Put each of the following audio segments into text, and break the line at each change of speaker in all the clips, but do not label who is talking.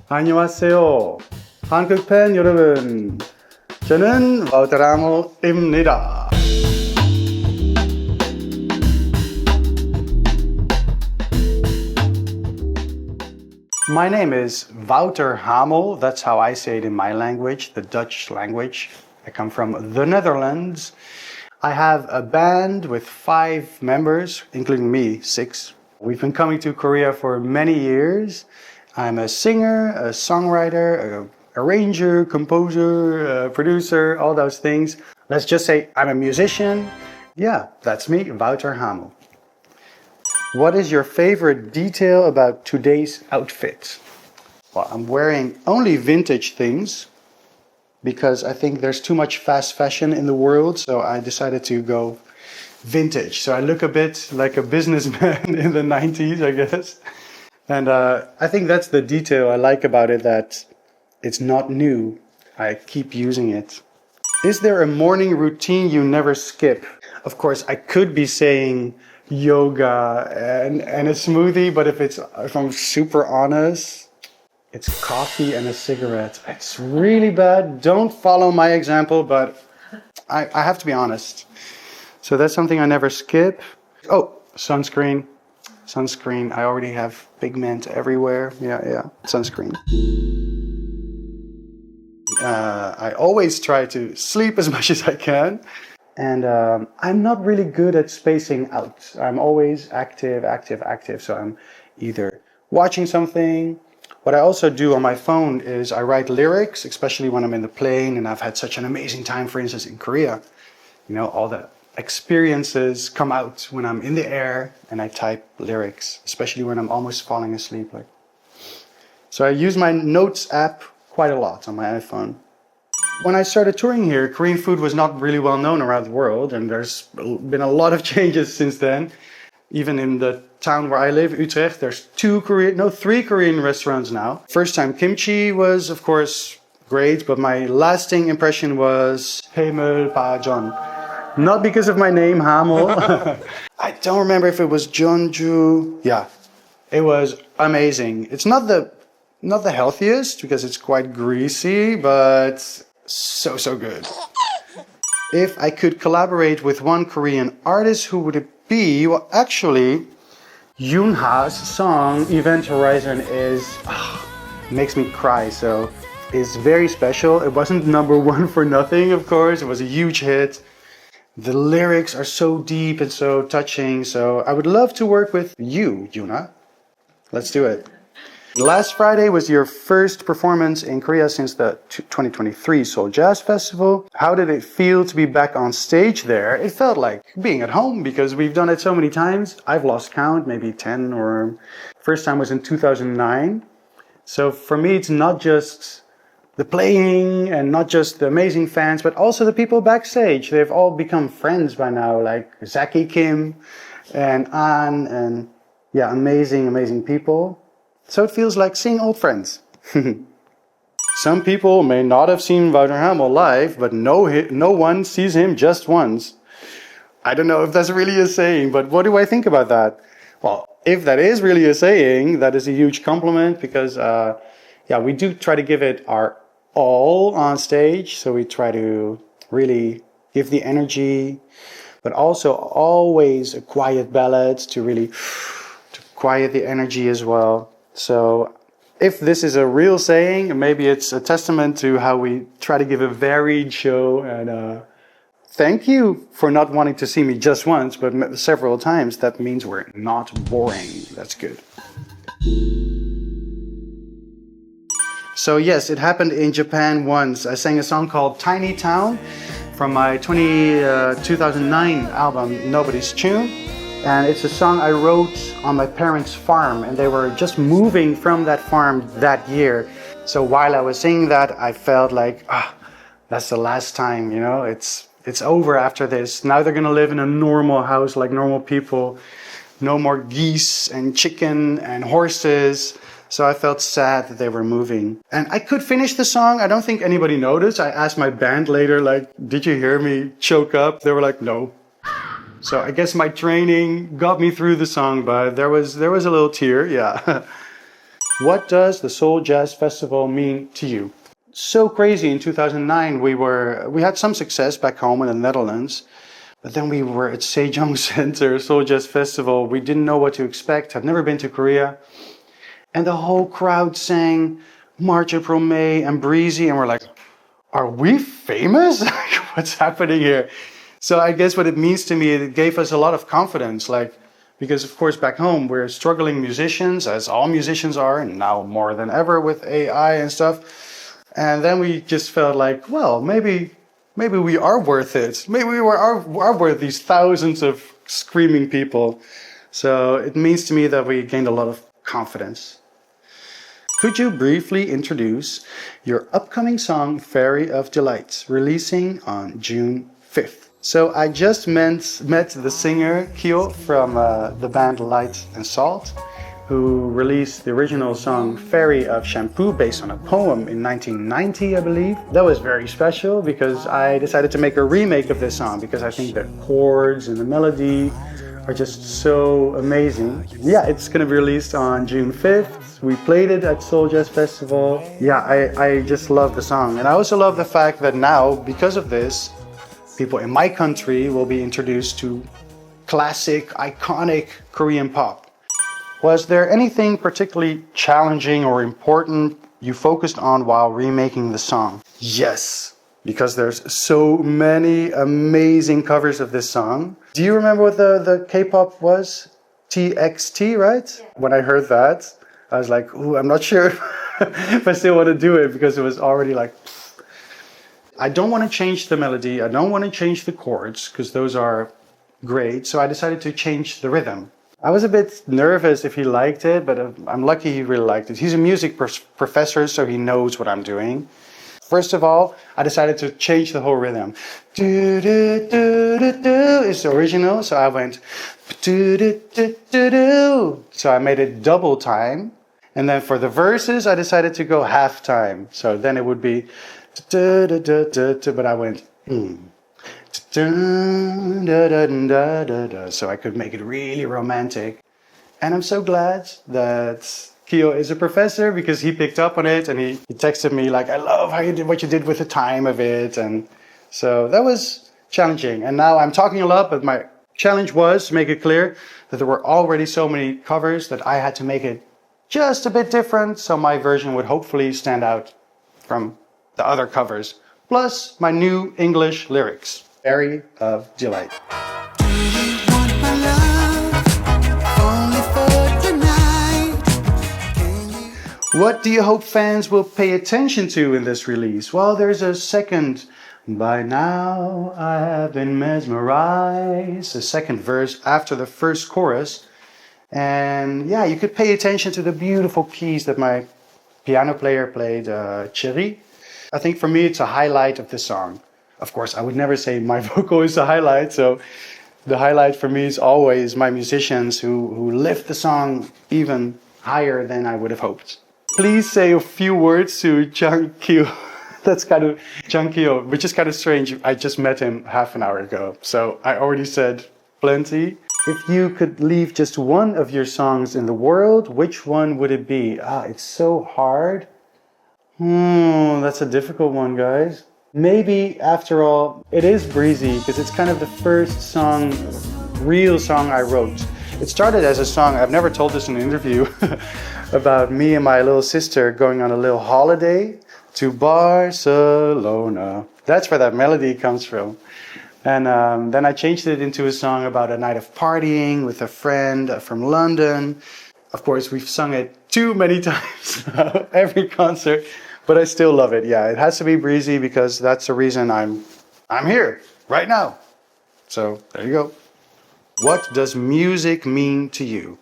안녕하세요. 한국 팬 여러분. 저는 Wouter Hamel입니다. My name is Wouter Hamel. That's how I say it in my language, the Dutch language. I come from the Netherlands. I have a band with 5 members, including me, 6. We've been coming to Korea for many years. I'm a singer, a songwriter, an arranger, composer, producer, all those things. Let's just say I'm a musician. Yeah, that's me, Wouter Hamel. What is your favorite detail about today's outfit? Well, I'm wearing only vintage things because I think there's too much fast fashion in the world, so I decided to go vintage. So I look a bit like a businessman in the 90s, I guess. And I think that's the detail I like about it, that it's not new. I keep using it. Is there a morning routine you never skip? Of course, I could be saying yoga and a smoothie, but if I'm super honest, it's coffee and a cigarette. It's really bad. Don't follow my example, but I have to be honest. So that's something I never skip. Oh, sunscreen. Sunscreen. I already have pigment everywhere. Yeah, sunscreen. I always try to sleep as much as I can. And I'm not really good at spacing out. I'm always active. So I'm either watching something. What I also do on my phone is I write lyrics, especially when I'm in the plane and I've had such an amazing time, for instance, in Korea. You know, all the experiences come out when I'm in the air and I type lyrics, especially when I'm almost falling asleep. So I use my notes app quite a lot on my iPhone. When I started touring here, Korean food was not really well known around the world, and there's been a lot of changes since then. Even in the town where I live, Utrecht, there's 3 Korean restaurants now. First time kimchi was, of course, great, but my lasting impression was Hamel. Not because of my name, Hamel. I don't remember if it was Jeonju. Yeah, it was amazing. It's not the healthiest because it's quite greasy, but so good. If I could collaborate with one Korean artist, who would it be? Well, actually, Yoonha's song Event Horizon makes me cry, so it's very special. It wasn't number 1 for nothing, of course. It was a huge hit. The lyrics are so deep and so touching, so I would love to work with you, Yoonha. Let's do it. Last Friday was your first performance in Korea since the 2023 Seoul Jazz Festival. How did it feel to be back on stage there? It felt like being at home because we've done it so many times. I've lost count, maybe 10, or first time was in 2009. So for me, it's not just the playing and not just the amazing fans, but also the people backstage. They've all become friends by now, like 𝗬cie𝘂𝗿 and An, and yeah, amazing people. So it feels like seeing old friends. Some people may not have seen Wouter Hamel live, but no one sees him just once. I don't know if that's really a saying, but what do I think about that? Well, if that is really a saying, that is a huge compliment because, we do try to give it our all on stage. So we try to really give the energy, but also always a quiet ballad to really to quiet the energy as well. So if this is a real saying, maybe it's a testament to how we try to give a varied show. And thank you for not wanting to see me just once, but several times. That means we're not boring. That's good. So yes, it happened in Japan once. I sang a song called Tiny Town from my 2009 album, Nobody's Tune. And it's a song I wrote on my parents' farm, and they were just moving from that farm that year. So while I was singing that, I felt like, that's the last time, you know, it's over after this. Now they're gonna live in a normal house like normal people. No more geese and chicken and horses. So I felt sad that they were moving. And I could finish the song. I don't think anybody noticed. I asked my band later, like, did you hear me choke up? They were like, no. So I guess my training got me through the song, but there was a little tear, yeah. What does the Seoul Jazz Festival mean to you? So crazy. In 2009, we had some success back home in the Netherlands, but then we were at Sejong Center, Seoul Jazz Festival. We didn't know what to expect. I've never been to Korea. And the whole crowd sang March, April, May and Breezy. And we're like, are we famous? What's happening here? So I guess what it means to me, it gave us a lot of confidence. Because of course back home we're struggling musicians, as all musicians are, and now more than ever with AI and stuff. And then we just felt like, well, maybe we are worth it. Maybe we are worth these thousands of screaming people. So it means to me that we gained a lot of confidence. Could you briefly introduce your upcoming song, Fairy of Delight, releasing on June 5th? So I just met the singer 𝗠𝘂𝘀𝗶𝗰 from the band Light and Salt, who released the original song Fairy of Shampoo based on a poem in 1990, I believe. That was very special because I decided to make a remake of this song because I think the chords and the melody are just so amazing. Yeah, it's going to be released on June 5th. We played it at Seoul Jazz Festival. Yeah, I just love the song. And I also love the fact that now, because of this, people in my country will be introduced to classic, iconic Korean pop. Was there anything particularly challenging or important you focused on while remaking the song? Yes, because there's so many amazing covers of this song. Do you remember what the K-pop was? TXT, right? Yeah. When I heard that, I was like, ooh, I'm not sure if I still want to do it because it was already like... I don't want to change the melody, I don't want to change the chords because those are great, so I decided to change the rhythm. I was a bit nervous if he liked it, but I'm lucky he really liked it. He's a music professor, so he knows what I'm doing. First of all, I decided to change the whole rhythm. Do, do, do, do, do is the original, so I went do, do, do, do, do. So I made it double time. And then for the verses, I decided to go half time. So then it would be da, da, da, da, da, but I went da, da, da, da, da, da, so I could make it really romantic. And I'm so glad that 𝗠𝘂𝘀 is a professor because he picked up on it and he texted me like, I love how you did what you did with the time of it. And so that was challenging. And now I'm talking a lot, but my challenge was to make it clear that there were already so many covers that I had to make it just a bit different so my version would hopefully stand out from the other covers, plus my new English lyrics. Fairy of Delight.
Do you want my love only for tonight?
What do you hope fans will pay attention to in this release? Well, there's a second, by now I have been mesmerized, a second verse after the first chorus. And yeah, you could pay attention to the beautiful keys that my piano player played, 𝗬rie. I think for me, it's a highlight of the song. Of course, I would never say my vocal is the highlight. So the highlight for me is always my musicians who lift the song even higher than I would have hoped. Please say a few words to 𝗠𝘂𝘀𝘀𝗀. That's kind of 𝗠𝘂𝘀𝘀𝗀, which is kind of strange. I just met him half an hour ago. So I already said plenty. If you could leave just one of your songs in the world, which one would it be? It's so hard. That's a difficult one, guys. Maybe, after all, it is Breezy, because it's kind of the first song, real song I wrote. It started as a song, I've never told this in an interview, about me and my little sister going on a little holiday to Barcelona. That's where that melody comes from. And then I changed it into a song about a night of partying with a friend from London. Of course, we've sung it too many times now, every concert, but I still love it. Yeah, it has to be Breezy because that's the reason I'm here right now. So there you go. What does music mean to you?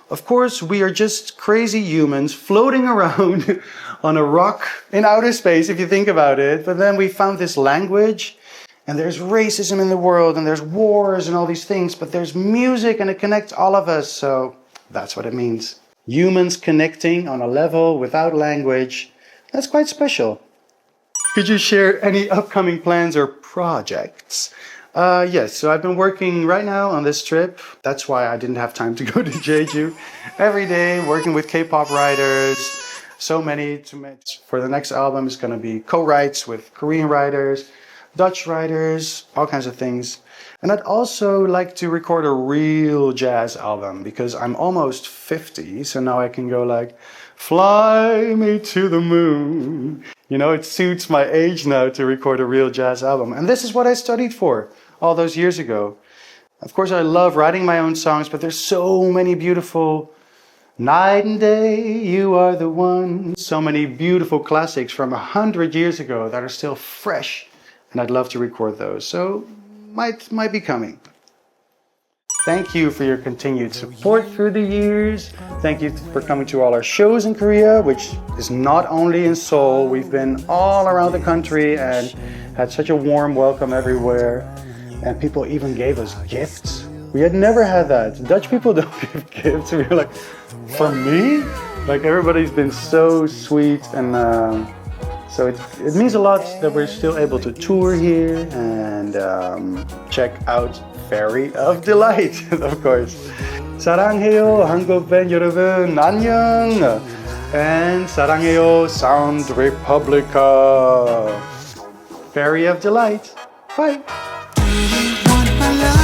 Of course, we are just crazy humans floating around on a rock in outer space, if you think about it. But then we found this language, and there's racism in the world, and there's wars and all these things, but there's music and it connects all of us. So that's what it means. Humans connecting on a level without language. That's quite special. Could you share any upcoming plans or projects? Yes, so I've been working right now on this trip. That's why I didn't have time to go to Jeju. Every day, working with K-pop writers. So many to make. For the next album, it's going to be co-writes with Korean writers, Dutch writers, all kinds of things. And I'd also like to record a real jazz album because I'm almost 50, so now I can go like, fly me to the moon. You know, it suits my age now to record a real jazz album. And this is what I studied for all those years ago. Of course, I love writing my own songs, but there's so many beautiful night and day, you are the one. So many beautiful classics from 100 years ago that are still fresh. And I'd love to record those. So might be coming. Thank you for your continued support through the years. Thank you for coming to all our shows in Korea, which is not only in Seoul. We've been all around the country and had such a warm welcome everywhere. And people even gave us gifts. We had never had that. Dutch people don't give gifts. We were like, for me? Like everybody's been so sweet and so it means a lot that we're still able to tour here and check out Ferry of Delight, of course. 사랑해요, 한국 팬 여러분, 안녕! And 사랑해요, Sound Republica. Ferry of Delight. Bye!
Do you want my love?